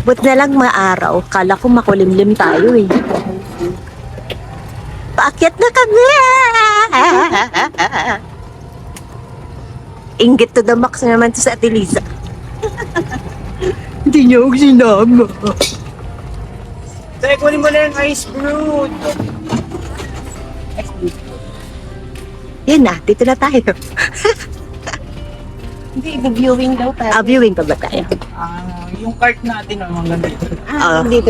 Buti na lang maaraw. Kala ko makulimlim tayo eh. Paakyat na kami! Inggit to the max naman to sa Ate Liza. Hindi niya ako sinama. Tay, kunin mo na yung ice brewed. Yan na, dito na tayo. Hindi, viewing daw tayo. Viewing pa ba tayo? Yung cart natin, ang mga ganito.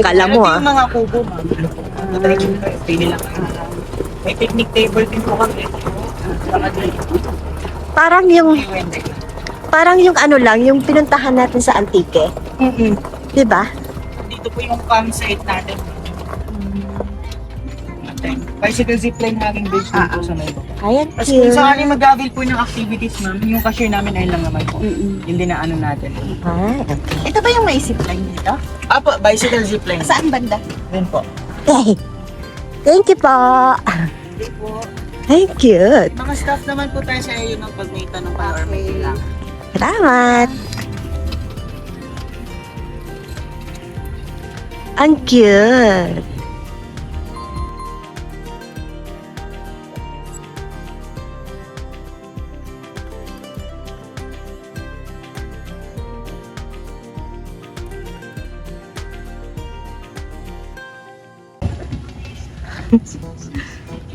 Kala mo Ito yung mga kubo, ma'am. Pili lang. May picnic table din po kami. Parang yung ano lang, yung pinuntahan natin sa Antique. Di ba? Dito po yung campsite natin. Bicycle zipline hanging bridge din po sa may baba. Ayan, Tapos kung saan mag-avail po ng activities, ma'am, yung cashier namin ayun lang naman po. Yung dinaano natin. Ay, okay. Ito ba yung may zipline dito? Apo, bicycle zipline. Saan banda? Din po. Okay. Thank you po. Hindi po. Thank you. Mga staff naman po tayo sa iyo ng pag may tanong kayo or may kailangan. Salamat. Ang cute.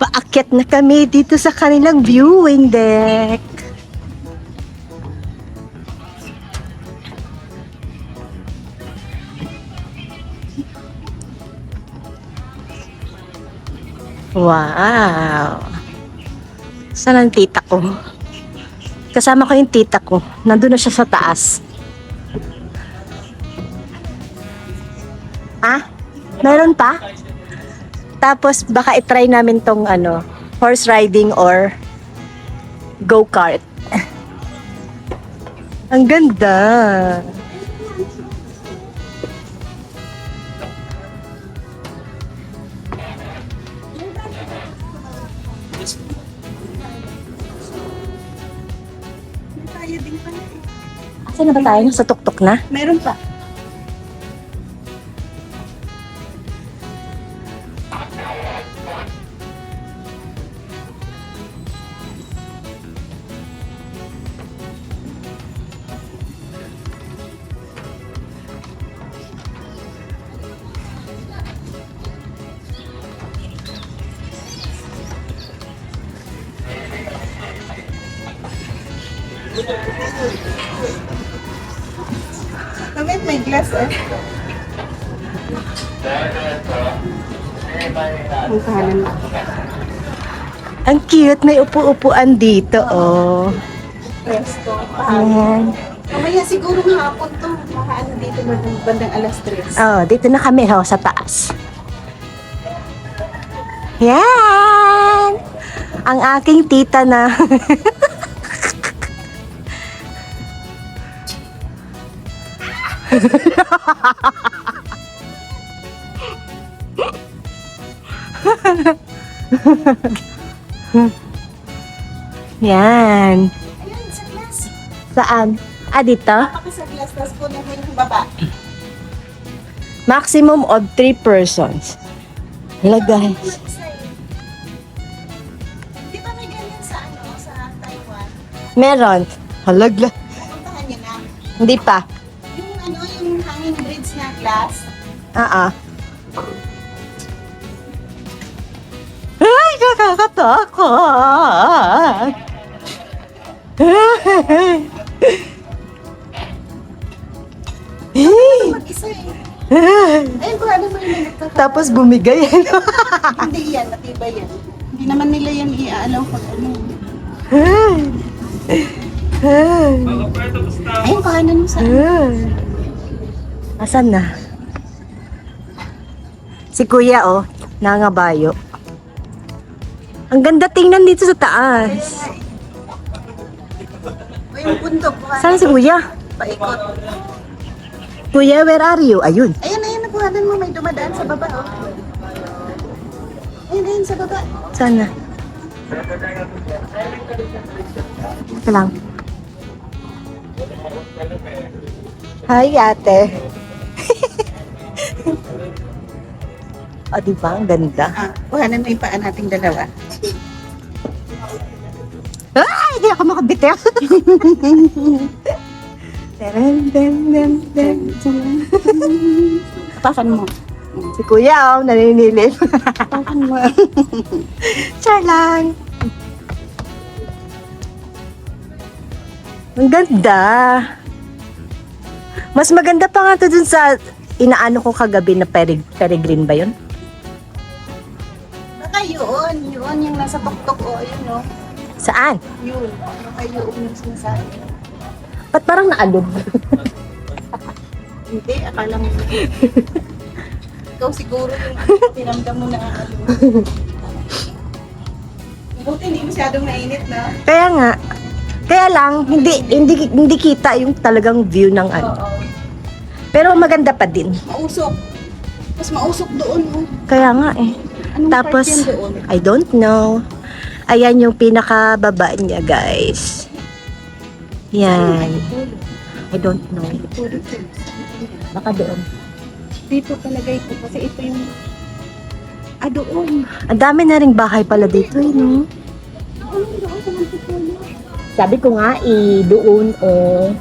Paakyat na kami dito sa kanilang viewing deck. Wow! Saan ang tita ko? Kasama ko yung tita ko. Nandun na siya sa taas. Ah? Meron pa? Tapos baka itry namin tong horse riding or go-kart. Ang ganda. Tayo din pala. Asan na ba tayo? Sa tuktok na? Meron pa. Kamit may glass eh. Ang kahanan mo. Ang cute. May upo-upuan dito, oh. Presto. Ayan. Mamaya siguro ng hapon to. Makaano dito bandang alas 3. Oh, dito na kami, sa taas. Yan! Ang aking tita na. Yan. Ayun, sa glass. Saan? Dito? Baka sa glass, tapos puno mo yung baba. Maximum of 3 persons. Hala, guys. Di ba may ganyan sa sa Taiwan? Meron. Halagla. Pupuntahan niyo na. Hindi pa. Yung hanging bridge na glass. Ay, nakakatakot. Mag-isa eh. Ayun, kung ano mo yung nagkakaroon. Tapos bumigay. Hindi yan, matibay yan. Hindi naman nila yan i-aalaw pag ano. Ayun, kahanan mo sa Asan na? Si Kuya, nangabayo. Ang ganda tingnan dito sa taas. o yung bundok. Saan si Kuya? Paikot. Kuya, where are you? Ayun. Ayun, nakuhanan mo. May dumadaan sa baba, oh. Ayun, sa baba. Saan na? Ito lang. Hi, ate. Ah, di ba? Ang ganda. Kuhanan mo yung paa nating dalawa. Ay, hindi ako makabitaw. Teren, den, den, den. Tapakan mo. Si Kuya, oh, naninilip. Tapakan mo. Char lang. Ang ganda. Mas maganda pa nga to dun sa inaano ko kagabi na peregrine ba yun? Baka yun yung nasa tuktok o, yun o. Saan? Yun. Baka yun yung sinasabi. Ba't parang naalog? Hindi, akala mo. Ikaw siguro yung tinamdam mo na ano. Buti hindi masyadong mainit na. Kaya nga. Kaya lang, hindi kita yung talagang view ng ano. Oo. Pero maganda pa din. Mausok. Mas mausok doon oh. Kaya nga eh. Anong Tapos, part yan doon? I don't know. Ayan yung pinakababa niya, guys. Yan. I don't know. Baka doon. Dito talaga ito kasi ito yung doon. Ang dami na ring bahay pala dito, eh, no? Sabi ko nga, doon, oh.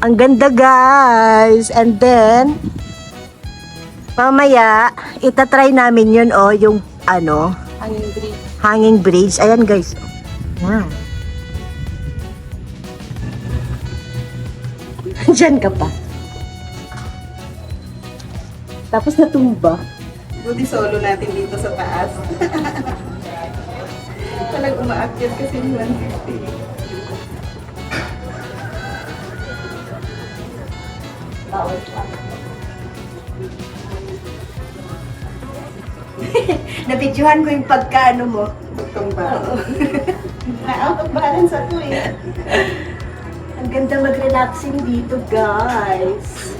Ang ganda, guys. And then, mamaya, itatry namin yun, oh, yung, ano, Hanging bridge. hanging bridge. Ayan, guys. Wow. Diyan ka pa. Tapos natumba. Buti solo natin dito sa taas. Talagang umaakyat kasi yung 150. Nabidyohan ko yung pagkaano mo. Bugtong ba? Na-out of balance ako eh. Ang ganda mag-relaxing dito, guys.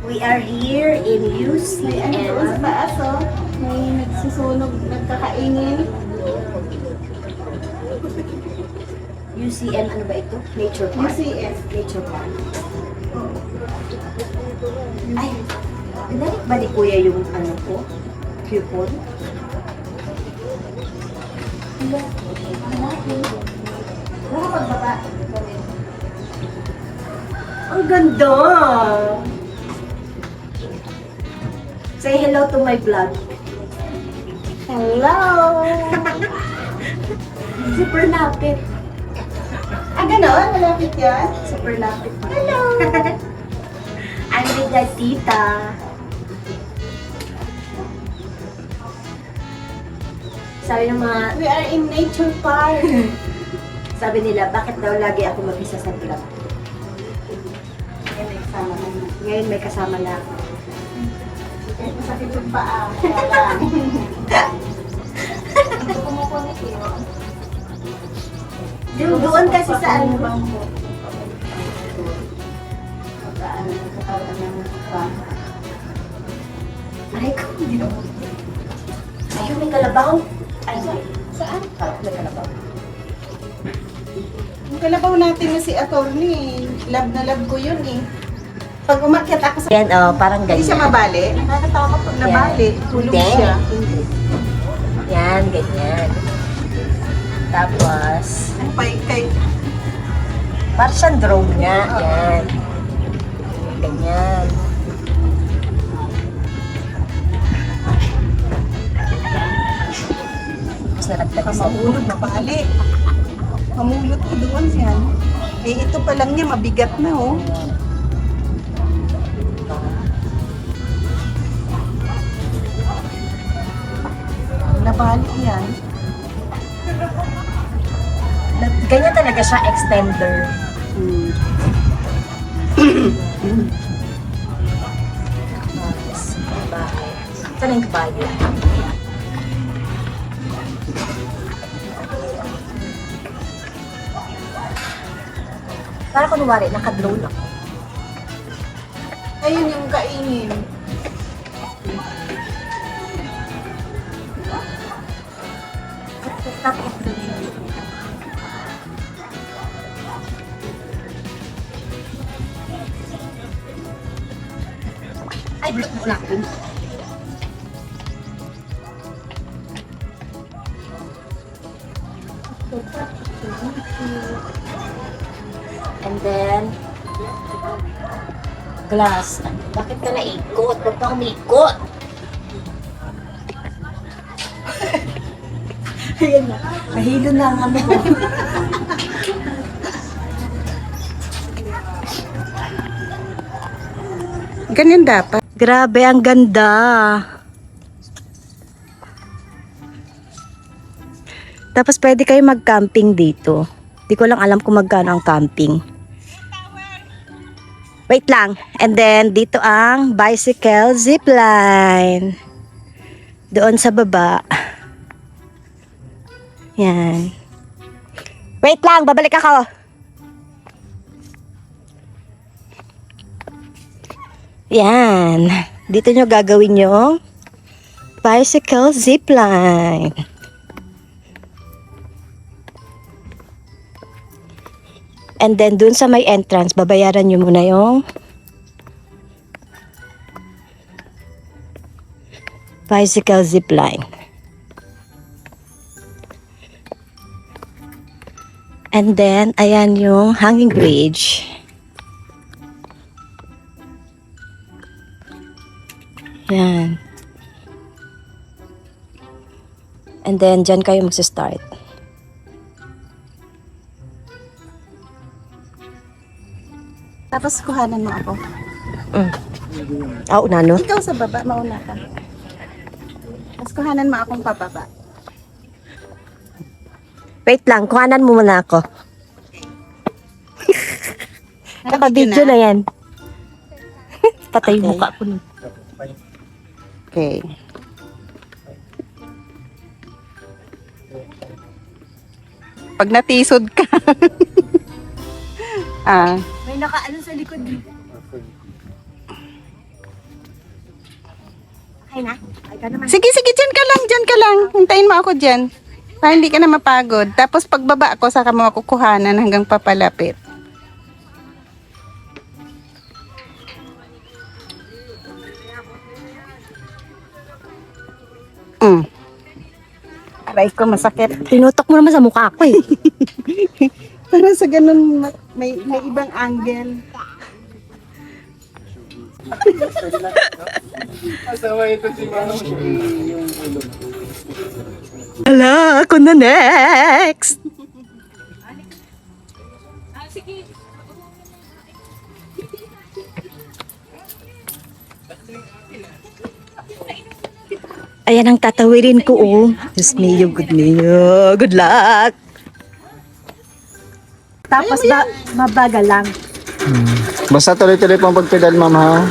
We are here in May ano doon sa UCM. taas oh. May nagsusunog, nagkakaingin. UCM, ano ba ito? Nature Park. UCM. Nature Park. Ay, nalik ba ni Kuya yung ano ko? Coupon? Pagbaba. Ang ganda! Say hello to my vlog. Hello! Super lapit. Gano'n? Malapit yan? Super lapit. Hello! I'm with the tita. Sabi ng mga, We are in nature park. sabi nila, bakit daw lagi ako mag-isa sa vlog? Yan, may kasama naman. Ngayon may kasama na ako. Kahit masakit yung paa. Kaya lang. Doon kasi sa ano, aray ko, hindi na. Ayun, may kalabaw. Ay, Saan? may kalabaw. Yung kalabaw natin na si attorney, love na love ko yun eh. Pag umakyat ako sa... Yan, oh, parang Hindi siya ganyan. mabali. Nakakatawa ka pag nabali. Tulog Hindi. siya. Yan, ganyan. Tapos, Ang kay parang siyang drone nga. Yan. Ganyan. Tapos naragdag baka sa mahulog, mabali. Mamulot ko doon yan. Eh, ito pa lang niya, mabigat na oh. Nabali yan. Ganyan talaga siya, extender. Tapos, bahay. Ito na yung kabayo. Para kunwari, naka-drone ako. Ayun yung kainin. Top of the day. Ay, bulot mo natin. And then, glass. Bakit ka naikot? Huwag kang umikot. Ayan na. Mahilo na ang ano ko. Ganyan dapat. Grabe, ang ganda. Tapos pwede kayo mag-camping dito. Di ko lang alam kung magkano ang camping. Wait lang. And then, dito ang bicycle zipline. Doon sa baba. Yan. Wait lang, babalik ako. Yan. Dito nyo gagawin yung bicycle zipline. And then, dun sa may entrance, babayaran nyo muna yung bicycle zipline. And then, ayan yung hanging bridge. Yan. And then, dyan kayo magsa-start. Tapos kuhanan mo ako. Una, no? Ikaw sa baba, mauna ka. Tapos kuhanan mo akong pababa. Wait lang, kuhanan mo muna ako. Naka-video na yan. Patay yung mukha ko nun. Okay. Pag natisod ka. May nakaano sa likod dito. Okay na? Ay ka naman. Sige, sige, dyan ka lang, dyan ka lang. Hintayin mo ako dyan. Para hindi ka na mapagod. Tapos pagbaba ako, saka mo makukuhanan hanggang papalapit. Aray ko, masakit. Tinutok mo naman sa mukha ko eh. Para sa ganun, may ibang angle. Hala, ako na next. Ayan ang tatawirin ko, oh. Diyos mio, good mio. Good luck. Tapos mabagal lang. Basta tuloy-tuloy pang pagpedal, ma'am, ha?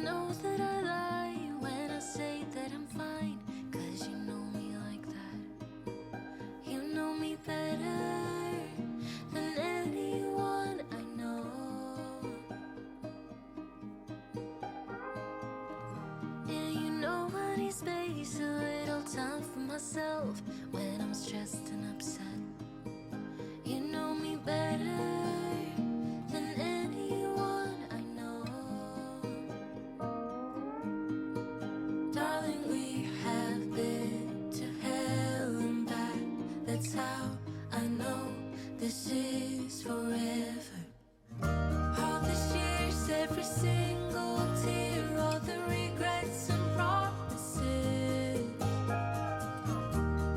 know that I lie when I say that I'm fine, 'cause you know me like that. You know me better than anyone I know. Yeah, you know I need space, a little time for myself when I'm stressed and upset. You know me better than anyone I know. Darling, we have been to hell and back. That's how I know this is forever. All these years, every single tear, all the regrets and promises,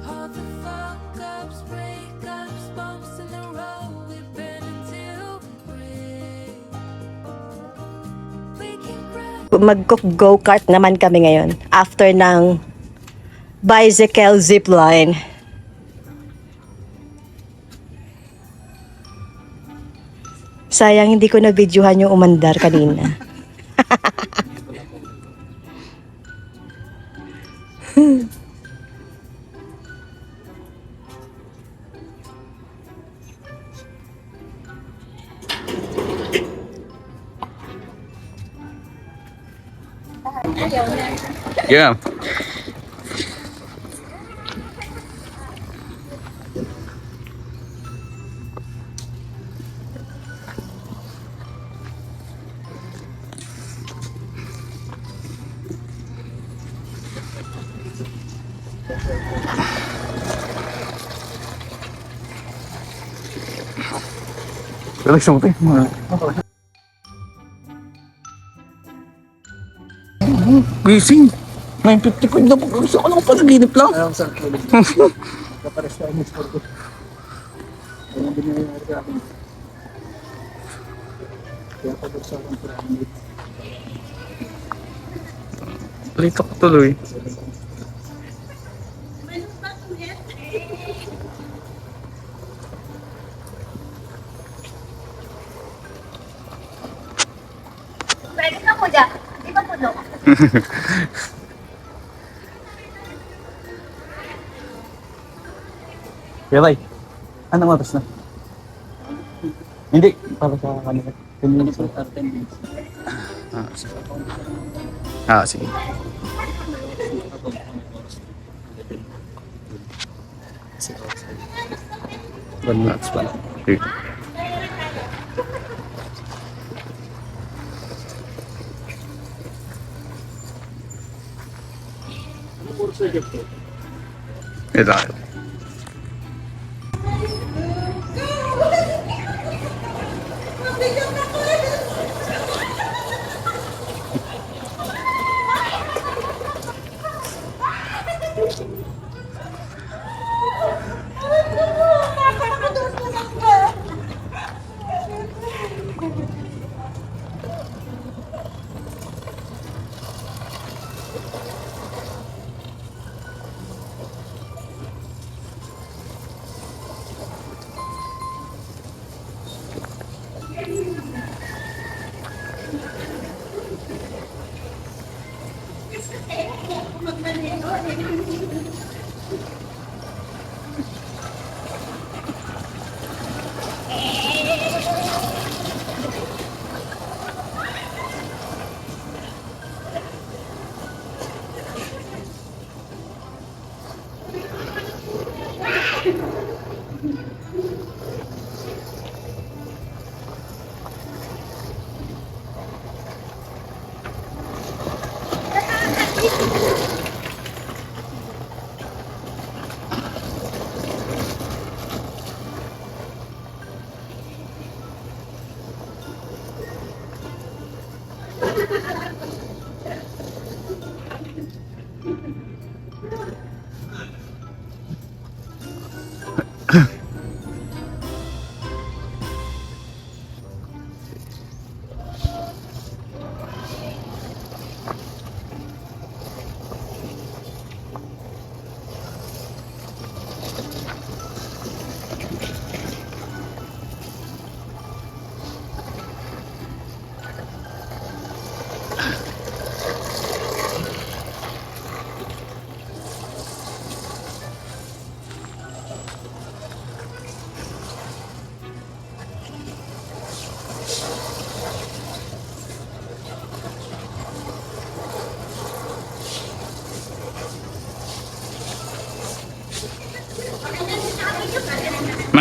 all the fuck-ups, breakups, bumps in the road, we've been until we break. We can cry. Mag-go-kart naman kami ngayon after ng bicycle zipline. Sayang hindi ko na-videohan yung umandar kanina. Yeah. Relax mo tayo. Gising. 9:50 ko na po. Gusto ko lang panaginip lang. Ayaw sa tulog. Kapares tayo ng sport ko. Walang binayari ka akin. Kaya pag-usap ang pyramid. Lito ko tuloy. Pwede ka po dyan. Di ba puno? Yabay. Anong oras na? Hindi. Para sa kanila. 10 minutes. 10 minutes. Sige. Sige. One minutes pala. Sige. Ito.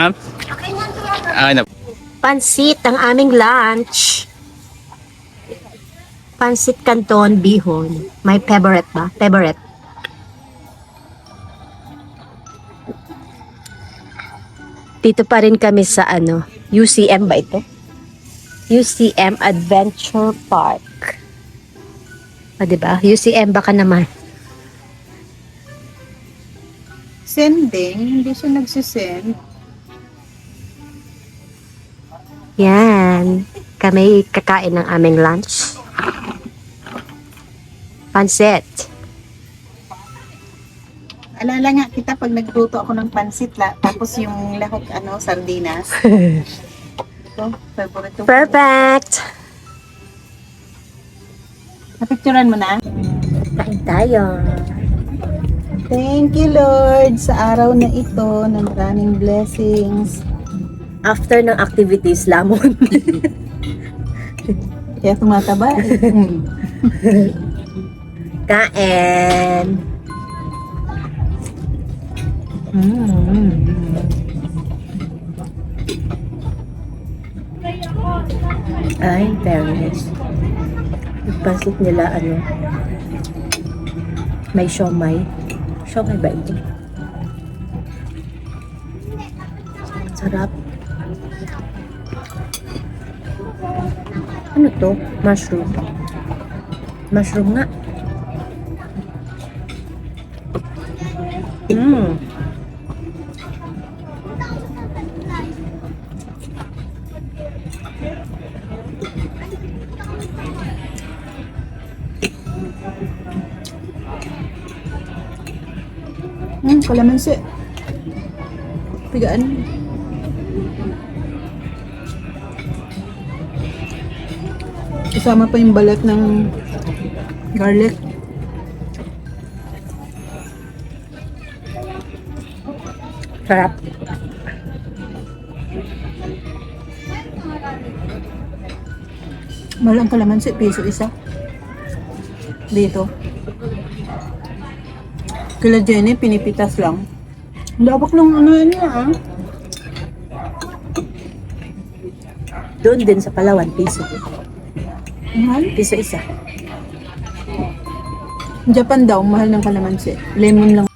ma'am? Pansit ang aming lunch. Pansit Canton Bihon. My favorite ba? Favorite. Dito pa rin kami sa UCM ba ito? UCM Adventure Park. Diba? UCM baka naman. Sending, hindi siya nagsisend. Yan. Kami kakain ng aming lunch. Pansit. Alala nga kita pag nagluto ako ng pansit tapos yung lahok sardinas. Ito, favorite ko. Perfect! Napicturan mo na? Kain tayo. Thank you Lord sa araw na ito na maraming blessings. After ng activities, lamon. Kaya tumataba. Kain. Ay, fairness. Yung pansit nila, may siomay. Siomay ba ito? Sarap. Ano to? Mushroom. Mushroom nga. Kalamansi. Pigaan. Kasama pa yung balat ng garlic. Sarap. Mahal ang kalamansi, piso isa. Dito. Kila Jenny, pinipitas lang. Labak ng niya. Doon din sa Palawan, piso. Mahal? Piso isa. Japan daw, mahal ng kalamansi. Lemon lang.